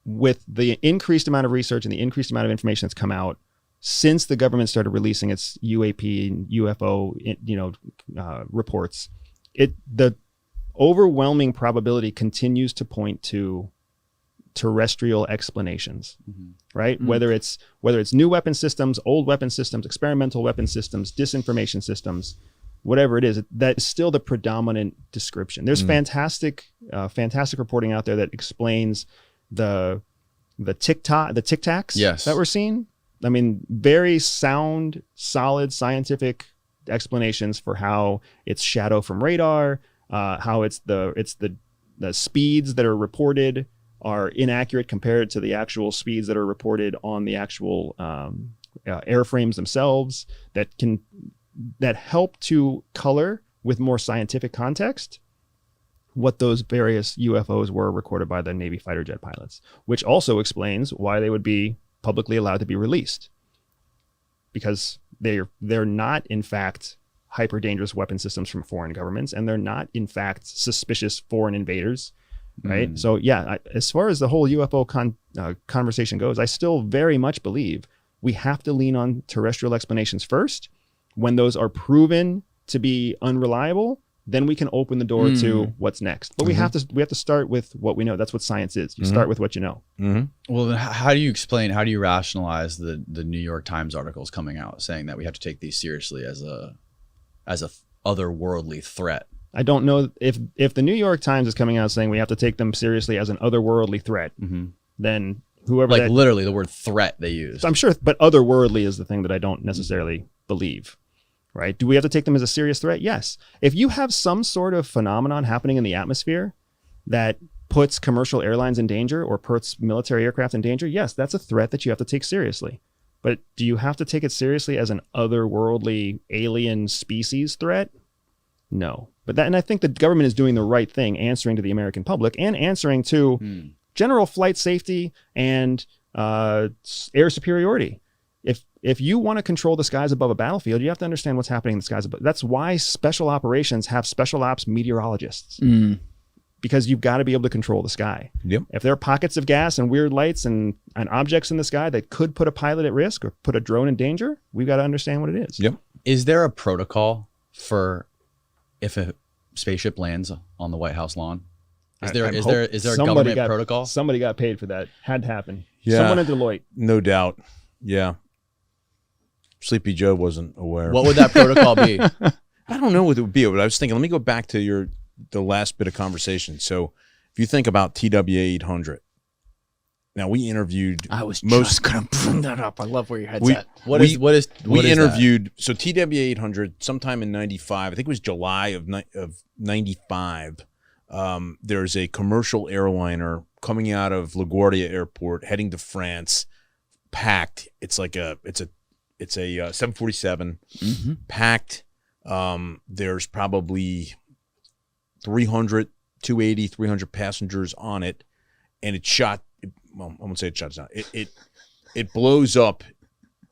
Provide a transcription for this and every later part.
with the increased amount of research and the increased amount of information that's come out since the government started releasing its UAP and UFO, reports, the overwhelming probability continues to point to terrestrial explanations, right? Whether it's new weapon systems, old weapon systems, experimental weapon systems, disinformation systems, whatever it is, that is still the predominant description. There's fantastic reporting out there that explains the tic tacs that we're seeing. I mean, very sound, solid scientific explanations for how it's shadow from radar, how it's the speeds that are reported are inaccurate compared to the actual speeds that are reported on the actual airframes themselves, that help to color with more scientific context what those various UFOs were recorded by the Navy fighter jet pilots, which also explains why they would be publicly allowed to be released, because they're not in fact hyper dangerous weapon systems from foreign governments, and they're not in fact suspicious foreign invaders, right? So yeah, as far as the whole UFO conversation goes, I still very much believe we have to lean on terrestrial explanations first. When those are proven to be unreliable, then we can open the door to what's next. But we have to start with what we know. That's what science is. You start with what you know. Well, then how do you rationalize the New York Times articles coming out saying that we have to take these seriously as a otherworldly threat? I don't know if the New York Times is coming out saying we have to take them seriously as an otherworldly threat, then whoever literally the word threat they use. I'm sure, but otherworldly is the thing that I don't necessarily believe. Right? Do we have to take them as a serious threat? Yes. If you have some sort of phenomenon happening in the atmosphere that puts commercial airlines in danger or puts military aircraft in danger, yes, that's a threat that you have to take seriously. But do you have to take it seriously as an otherworldly alien species threat? No. And I think the government is doing the right thing, answering to the American public and answering to general flight safety and air superiority. If you want to control the skies above a battlefield, you have to understand what's happening in the skies above. That's why special operations have special ops meteorologists, because you've got to be able to control the sky. Yep. If there are pockets of gas and weird lights and objects in the sky that could put a pilot at risk or put a drone in danger, we've got to understand what it is. Yep. Is there a protocol for if a spaceship lands on the White House lawn? Is there a government protocol? Somebody got paid for that. Had to happen. Yeah. Someone at Deloitte. No doubt. Yeah. Sleepy Joe wasn't aware. What would that protocol be? I don't know what it would be, but I was thinking, let me go back to the last bit of conversation. So if you think about TWA 800, now we interviewed. I was just going to bring that up. I love where your head's at. We interviewed, so TWA 800 sometime in 95, I think it was July of 95. There's a commercial airliner coming out of LaGuardia Airport, heading to France, packed. It's a 747 packed. There's probably 300 passengers on it, and it shot. Well, I won't say it shuts down. It blows up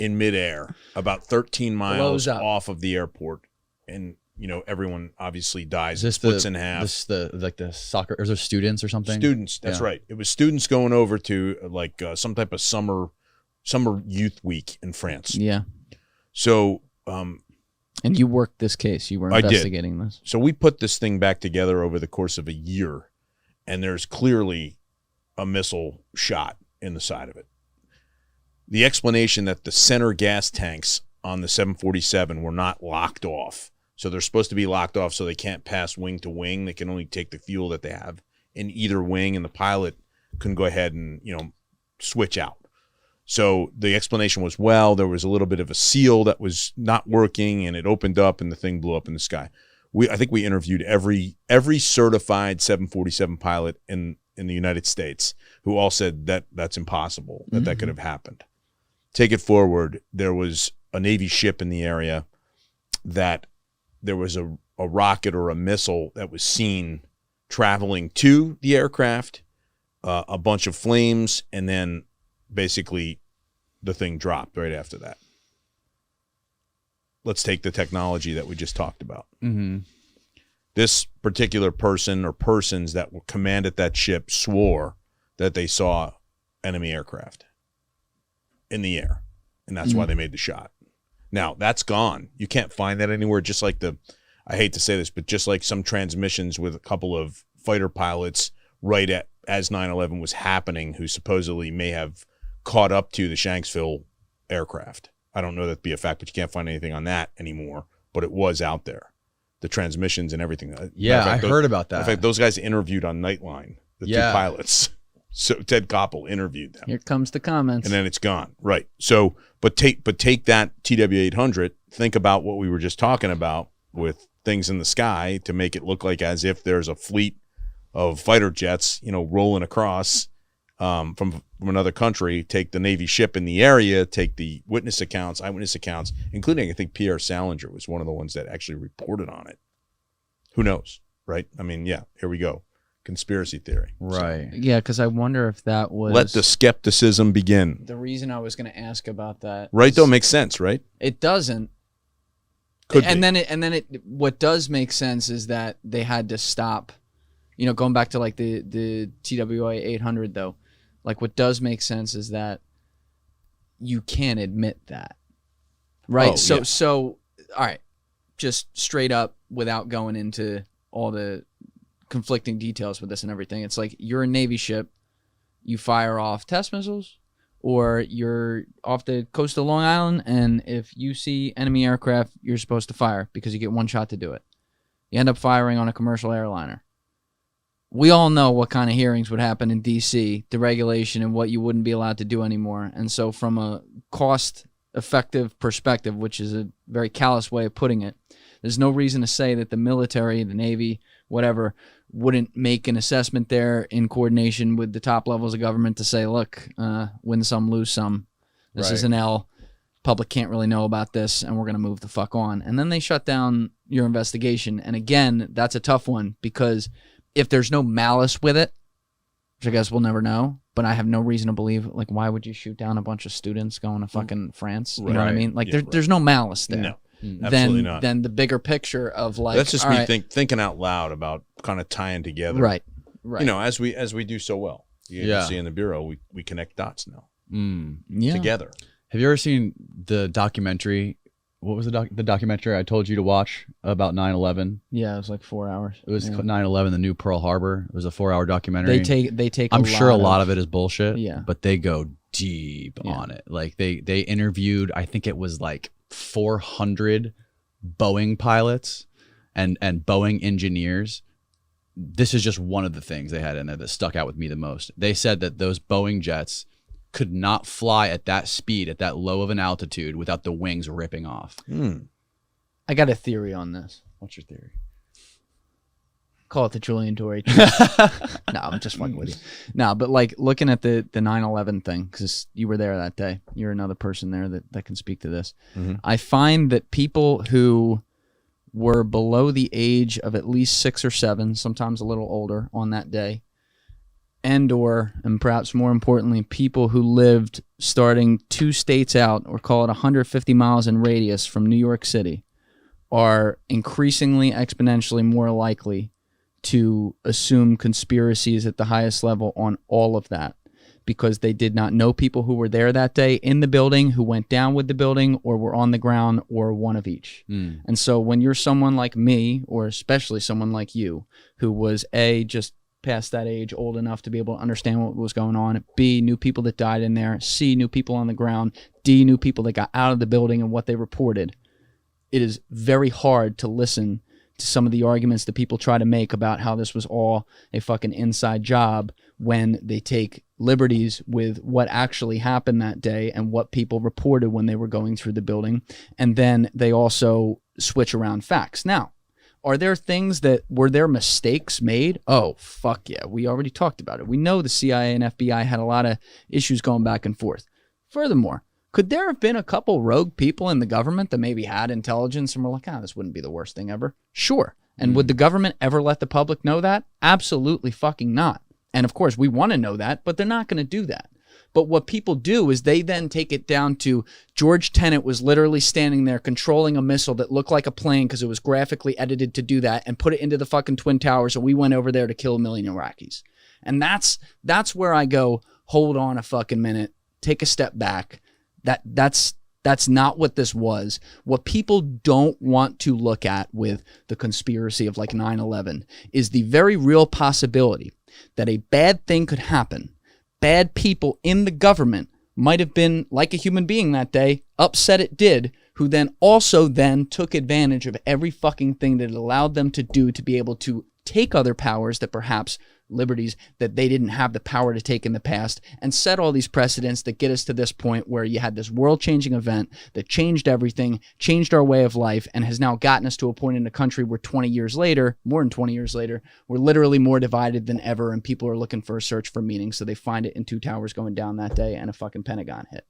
in midair about 13 miles off of the airport, and everyone obviously dies. It splits in half. The soccer. Is there students or something? Students. That's right. It was students going over to some type of summer youth week in France. Yeah. So, and you worked this case. You were investigating this. So we put this thing back together over the course of a year, and there's clearly a missile shot in the side of it. The explanation that the center gas tanks on the 747 were not locked off. So they're supposed to be locked off so they can't pass wing to wing. They can only take the fuel that they have in either wing, and the pilot can go ahead and, switch out. So the explanation was, there was a little bit of a seal that was not working, and it opened up, and the thing blew up in the sky. I think we interviewed every certified 747 pilot in the United States, who all said that that's impossible, that could have happened. Take it forward. There was a Navy ship in the area that there was a rocket or a missile that was seen traveling to the aircraft, a bunch of flames, and then basically the thing dropped right after that. Let's take the technology that we just talked about. This particular person or persons that were commanded that ship swore that they saw enemy aircraft in the air. And that's why they made the shot. Now, that's gone. You can't find that anywhere, just like I hate to say this, but just like some transmissions with a couple of fighter pilots as 9/11 was happening, who supposedly may have caught up to the Shanksville aircraft. I don't know that to be a fact, but you can't find anything on that anymore, but it was out there. The transmissions and everything. Yeah, I heard about that. In fact, those guys interviewed on Nightline, the two pilots. So Ted Koppel interviewed them. Here comes the comments. And then it's gone. Right. So, but take that TW-800, think about what we were just talking about with things in the sky to make it look like as if there's a fleet of fighter jets, rolling across from another country, take the Navy ship in the area, take the eyewitness accounts, including, I think, Pierre Salinger was one of the ones that actually reported on it. Who knows, right? I mean, yeah, here we go. Conspiracy theory. Right. So, yeah, because I wonder if that was... Let the skepticism begin. The reason I was going to ask about that... Right, though, makes sense, right? It doesn't. Could and be. then what does make sense is that they had to stop, going back to like the TWA 800 though, like what does make sense is that you can't admit that. Right? So all right, just straight up without going into all the conflicting details with this and everything. It's like you're a Navy ship, you fire off test missiles, or you're off the coast of Long Island, and if you see enemy aircraft, you're supposed to fire because you get one shot to do it. You end up firing on a commercial airliner. We all know what kind of hearings would happen in D.C., the regulation and what you wouldn't be allowed to do anymore. And so from a cost-effective perspective, which is a very callous way of putting it, there's no reason to say that the military, the Navy, whatever, wouldn't make an assessment there in coordination with the top levels of government to say, look, win some, lose some. This is an L. Public can't really know about this, and we're going to move the fuck on. And then they shut down your investigation. And again, that's a tough one because if there's no malice with it, which I guess we'll never know, but I have no reason to believe, like, why would you shoot down a bunch of students going to fucking France? You know what I mean? Like, there's no malice there. No. Absolutely not. Then the bigger picture of like that's just me thinking out loud about kind of tying together. Right. As we do so well. You see in the Bureau, we connect dots now together. Have you ever seen the documentary? What was the documentary I told you to watch about 9/11? Yeah, it was like 4 hours. It was 9/11, the new Pearl Harbor. It was a 4-hour documentary. They take. I'm sure a lot of it is bullshit. Yeah, but they go deep on it. Like they interviewed, I think it was like 400 Boeing pilots and Boeing engineers. This is just one of the things they had in there that stuck out with me the most. They said that those Boeing jets could not fly at that speed, at that low of an altitude, without the wings ripping off. I got a theory on this. What's your theory? Call it the Julian Tory. No, I'm just fucking with you. No, but like looking at the 9/11 thing, because you were there that day. You're another person there that can speak to this. I find that people who were below the age of at least 6 or 7, sometimes a little older on that day, and perhaps more importantly, people who lived starting 2 states out, or call it 150 miles in radius from New York City, are increasingly exponentially more likely to assume conspiracies at the highest level on all of that, because they did not know people who were there that day in the building, who went down with the building, or were on the ground, or one of each. And so when you're someone like me, or especially someone like you, who was just past that age, old enough to be able to understand what was going on, B, knew people that died in there, C, knew people on the ground, D, knew people that got out of the building and what they reported, it is very hard to listen to some of the arguments that people try to make about how this was all a fucking inside job when they take liberties with what actually happened that day and what people reported when they were going through the building. And then they also switch around facts. Now, are there things were there mistakes made? Oh, fuck yeah. We already talked about it. We know the CIA and FBI had a lot of issues going back and forth. Furthermore, could there have been a couple rogue people in the government that maybe had intelligence and were like, this wouldn't be the worst thing ever? Sure. And would the government ever let the public know that? Absolutely fucking not. And of course, we want to know that, but they're not going to do that. But what people do is they then take it down to George Tenet was literally standing there controlling a missile that looked like a plane because it was graphically edited to do that, and put it into the fucking Twin Towers, and we went over there to kill 1 million Iraqis. And that's where I go, hold on a fucking minute, take a step back. That's not what this was. What people don't want to look at with the conspiracy of like 9/11 is the very real possibility that a bad thing could happen. Bad people in the government might have been like a human being that day, upset it did, who then also then took advantage of every fucking thing that it allowed them to do to be able to take other powers that perhaps liberties that they didn't have the power to take in the past, and set all these precedents that get us to this point where you had this world-changing event that changed everything, changed our way of life, and has now gotten us to a point in the country where 20 years later, more than 20 years later, we're literally more divided than ever, and people are looking for a search for meaning, so they find it in two towers going down that day and a fucking Pentagon hit.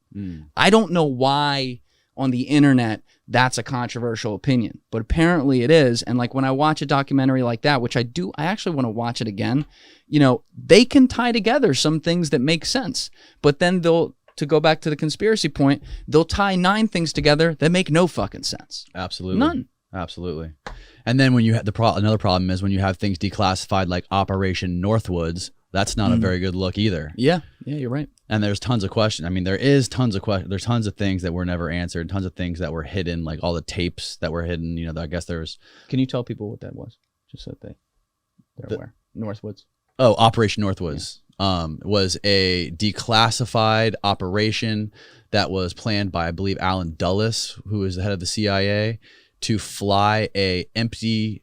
I don't know why on the internet that's a controversial opinion, but apparently it is. And like when I watch a documentary like that, which I actually want to watch it again, you know, they can tie together some things that make sense, but then to go back to the conspiracy point, they'll tie 9 things together that make no fucking sense. Absolutely. None. Absolutely. And then when you have another problem is when you have things declassified like Operation Northwoods, that's not a very good look either. Yeah, you're right. And there's tons of questions. I mean, there is tons of questions. There's tons of things that were never answered, tons of things that were hidden, like all the tapes that were hidden. You know, I guess there's. Can you tell people what that was? Just so they're aware. Northwoods. Oh, Operation Northwoods was a declassified operation that was planned by, I believe, Allen Dulles, who was the head of the CIA, to fly a empty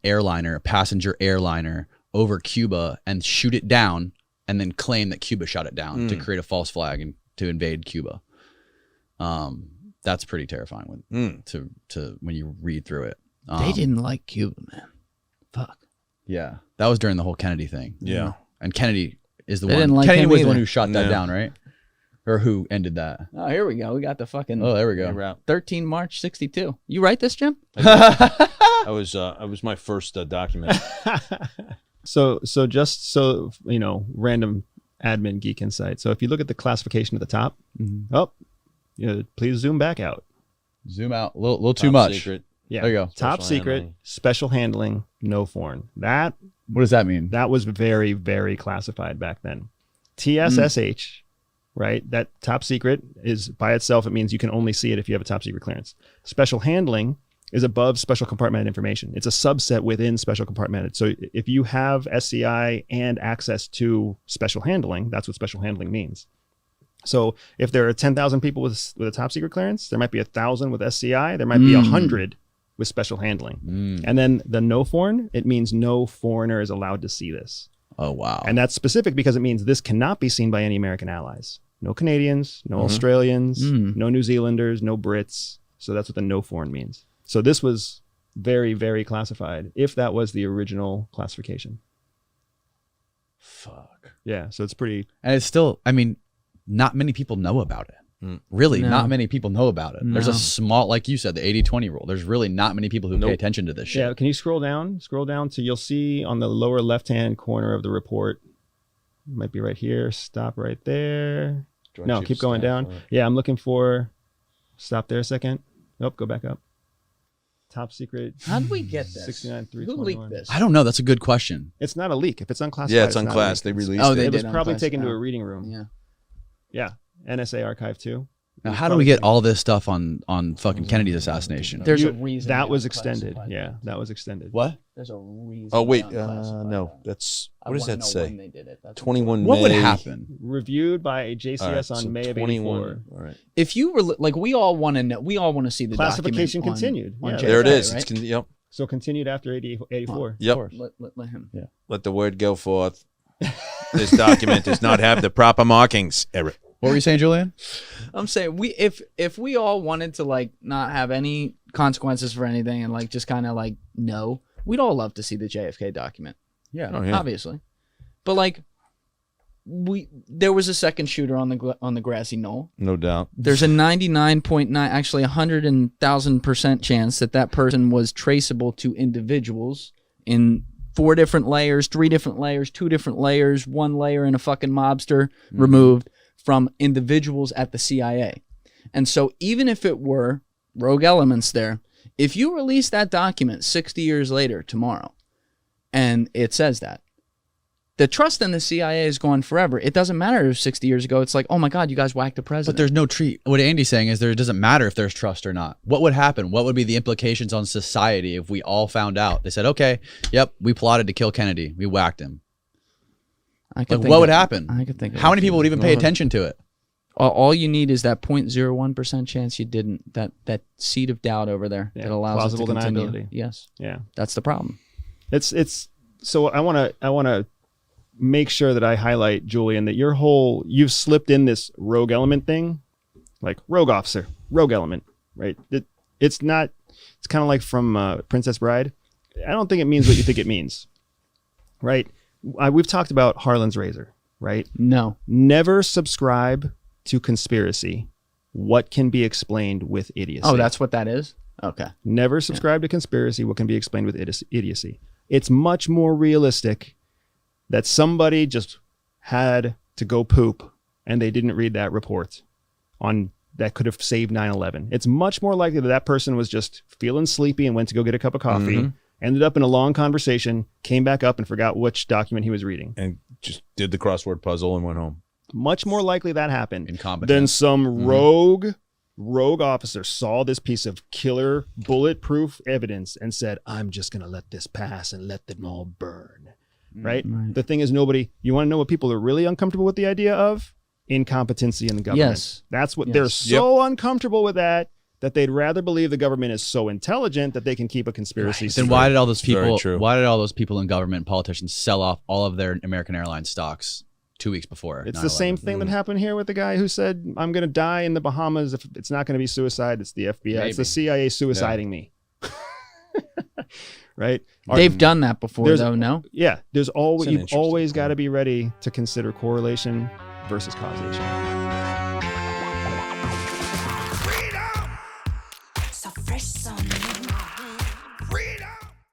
airliner, a passenger airliner, over Cuba and shoot it down, and then claim that Cuba shot it down to create a false flag and to invade Cuba. That's pretty terrifying when when you read through it. They didn't like Cuba, man. Fuck. Yeah, that was during the whole Kennedy thing. Yeah, and Kennedy is the They one. didn't like Kennedy him was the either. one who shot that Yeah. down, right? Or who ended that? Oh, here we go. We got the fucking. Oh, there we go. 13 March 62. You write this, Jim? I was my first document. So just so you know, random admin geek insight. So if you look at the classification at the top, please zoom back out. Zoom out a little too Top much. secret. Yeah, There you go. Top Special secret, handling. special handling, no foreign. That What does that mean? was very, very classified back then. TSSH, right? That top secret is by itself. It means you can only see it if you have a top secret clearance. Special handling is above special compartmented information. It's a subset within special compartmented. So if you have SCI and access to special handling, that's what special handling means. So if there are 10,000 people with a top secret clearance, there might be 1,000 with SCI. There might be 100 with special handling. And then the no foreign, it means no foreigner is allowed to see this. Oh, wow. And that's specific because it means this cannot be seen by any American allies. No Canadians, no Australians, no New Zealanders, no Brits. So that's what the no foreign means. So this was very, very classified, if that was the original classification. Fuck. Yeah, so it's pretty... And it's still, I mean, not many people know about it. Really, No. not many people know about it. There's No. a small, like you said, the 80-20 rule. There's really not many people who pay attention to this shit. Yeah, can you scroll down? Scroll down to, you'll see on the lower left-hand corner of the report, it might be right here, stop right there. No, keep going down. Yeah, I'm looking for, stop there a second. Nope, go back up. Top secret. How did we get this? 69,321. Who leaked this? I don't know. That's a good question. It's not a leak. If it's unclassified, Yeah, it's not a unclassed. They leak. released Oh, it. they It was did probably unclassify. taken to a reading room. Yeah. Yeah, NSA Archive 2. Now, how do we get all this stuff on fucking Kennedy's assassination? There's a reason that they was unclassified extended. Yeah, that was extended. What? There's a reason. Oh wait, they unclassified no, that. that's I what does wanna that know say? when they did it. That's 21 What would May. happen? Reviewed by JCS All right, on so May of 21. 84. All right, If you were like, we all want to know. We all want to see the Classification document continued. On Yeah, JFK, there it is. Right? It's yep, So continued after 84. yep. Let him. Yeah. Let the word go forth. This document does not have the proper markings, Eric. What were you saying, Julian? I'm saying if we all wanted to like not have any consequences for anything and like just kind of like know, we'd all love to see the JFK document. Yeah. Oh, yeah. Obviously, but like there was a second shooter on the grassy knoll. No doubt. There's a 99.9, actually 100,000% chance that person was traceable to individuals in 4 different layers, 3 different layers, 2 different layers, 1 layer and a fucking mobster removed from individuals at the CIA. And so even if it were rogue elements there, if you release that document 60 years later tomorrow, and it says that, the trust in the CIA is gone forever. It doesn't matter if 60 years ago, it's like, oh my God, you guys whacked a president. But there's no treat. What Andy's saying is it doesn't matter if there's trust or not. What would happen? What would be the implications on society if we all found out? They said, okay, yep, we plotted to kill Kennedy. We whacked him. Like, what would happen? I could think of How many people would even pay attention to it? All you need is that 0.01% chance you didn't, that seed of doubt over there that allows plausible it to continue. deniability. Yes. Yeah. That's the problem. It's so I want to make sure that I highlight, Julian, that you've slipped in this rogue element thing, like rogue officer, rogue element, right? It's kind of like from Princess Bride. I don't think it means what you think it means, right? We've talked about Harlan's razor, right? No. Never subscribe to conspiracy. What can be explained with idiocy? Oh, that's what that is? Okay. Never subscribe to conspiracy. What can be explained with idiocy? It's much more realistic that somebody just had to go poop and they didn't read that report on that could have saved 9/11. It's much more likely that that person was just feeling sleepy and went to go get a cup of coffee, ended up in a long conversation, came back up and forgot which document he was reading. And just did the crossword puzzle and went home. Much more likely that happened Incompetence. than some rogue officer saw this piece of killer bulletproof evidence and said, I'm just going to let this pass and let them all burn. Right? The thing is, you want to know what people are really uncomfortable with the idea of? Incompetency in the government. Yes. That's what they're so uncomfortable with that they'd rather believe the government is so intelligent that they can keep a conspiracy secret. Then why did all those Very people? true. Why did all those people in government and politicians sell off all of their American Airlines stocks 2 weeks before? It's 9/11? the same thing that happened here with the guy who said, I'm going to die in the Bahamas. If it's not going to be suicide, it's the FBI. It's the CIA suiciding me. Right? They've done that before, though, no? Yeah. You've interesting always got to be ready to consider correlation versus causation. So fresh on you. Freedom.